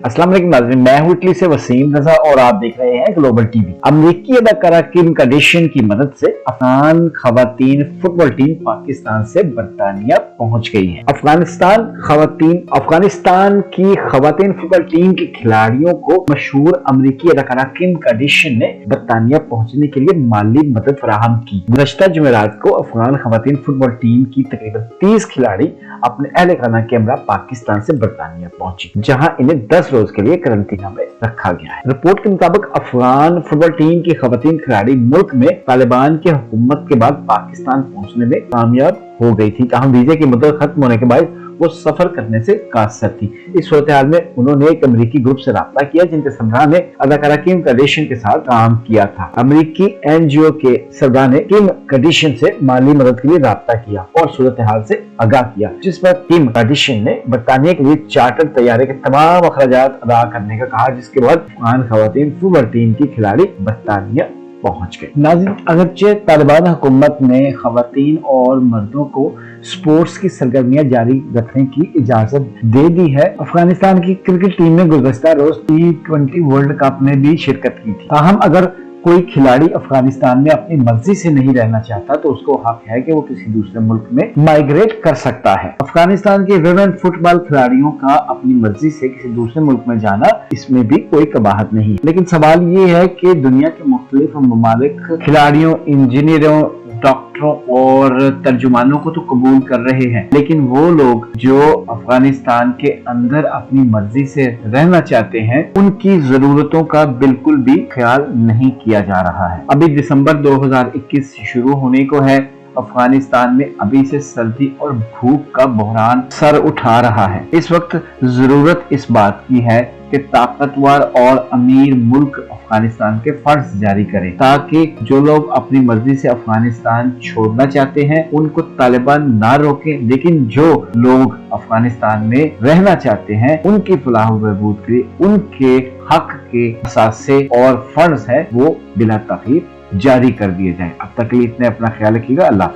अस्सलाम वालेकुम नाज़रीन, मैं हूं इटली से वसीम रजा और आप देख रहे हैं ग्लोबल टीवी। अमेरिकी अदाकारा किम कार्दाशियन की मदद से अफगान खवातीन फुटबॉल टीम पाकिस्तान से बर्तानिया पहुंच गई है। अफगानिस्तान की खवातीन फुटबॉल टीम के खिलाड़ियों को मशहूर अमेरिकी अदाकारा किम कार्दाशियन ने बर्तानिया पहुंचने के लिए माली मदद फराहम की। गुज़श्ता जुमेरात को अफगान खवातीन फुटबॉल टीम की तकरीबन 30 खिलाड़ी अपने अहले खाना के हमरा पाकिस्तान से बर्तानिया पहुंची, जहां इन्हें 10 रोज के लिए क्वारंटीन में रखा गया है। रिपोर्ट के मुताबिक अफगान फुटबॉल टीम की खवातीन खिलाड़ी मुल्क में तालिबान की हुकूमत के बाद पाकिस्तान पहुंचने में कामयाब हो गई थी, ताहम वीजे की मुद्दत खत्म होने के बाद वो सफर करने से कासर थी। इस सूरत हाल में उन्होंने एक अमेरिकी ग्रुप से राब्ता किया जिनके सरबराह ने अदाकारा किम कार्दाशियन के साथ काम किया था। अमेरिकी एनजीओ के सरबराह ने किम कार्दाशियन से माली मदद के लिए राब्ता किया और सूरत हाल से आगाह किया, जिस पर किम कार्दाशियन ने बरतानिया के लिए चार्टर तैयारी के तमाम अखराजात अदा करने का कहा, जिसके बाद अफगान खवातीन फुटबॉल टीम की खिलाड़ी बरतानिया पहुंच गए। नाज़रीन, अगरचे तालिबान हुकूमत ने खवातीन और मर्दों को स्पोर्ट्स की सरगर्मियां जारी रखने की इजाजत दे दी है, अफगानिस्तान की क्रिकेट टीम ने गुज़श्ता रोज T20 वर्ल्ड कप में भी शिरकत की थी। ताहम अगर कोई खिलाड़ी अफगानिस्तान में अपनी मर्जी से नहीं रहना चाहता तो उसको हक है कि वो किसी दूसरे मुल्क में माइग्रेट कर सकता है। अफगानिस्तान के विमेन फुटबॉल खिलाड़ियों का अपनी मर्जी से किसी दूसरे मुल्क में जाना, इसमें भी कोई कबाहत नहीं है। लेकिन सवाल ये है कि दुनिया के मुख्तलिफ ममालिक खिलाड़ियों, इंजीनियरों, डॉक्टरों और तर्जुमानों को तो कबूल कर रहे हैं, लेकिन वो लोग जो अफगानिस्तान के अंदर अपनी मर्जी से रहना चाहते हैं, उनकी जरूरतों का बिल्कुल भी ख्याल नहीं किया जा रहा है। अभी दिसंबर 2021 शुरू होने को है। अफगानिस्तान में अभी से सर्दी और भूख का बहरान सर उठा रहा है। इस वक्त जरूरत इस बात की है कि ताकतवर और अमीर मुल्क अफगानिस्तान के फर्ज जारी करे, ताकि जो लोग अपनी मर्जी से अफगानिस्तान छोड़ना चाहते हैं उनको तालिबान ना रोके, लेकिन जो लोग अफगानिस्तान में रहना चाहते हैं उनकी फलाह बहबूद के लिए उनके हक के असासे और फर्ज है वो बिला तखीर जारी कर दिए जाए। अब तक के लिए इतने, अपना ख्याल रखिएगा। अल्लाह।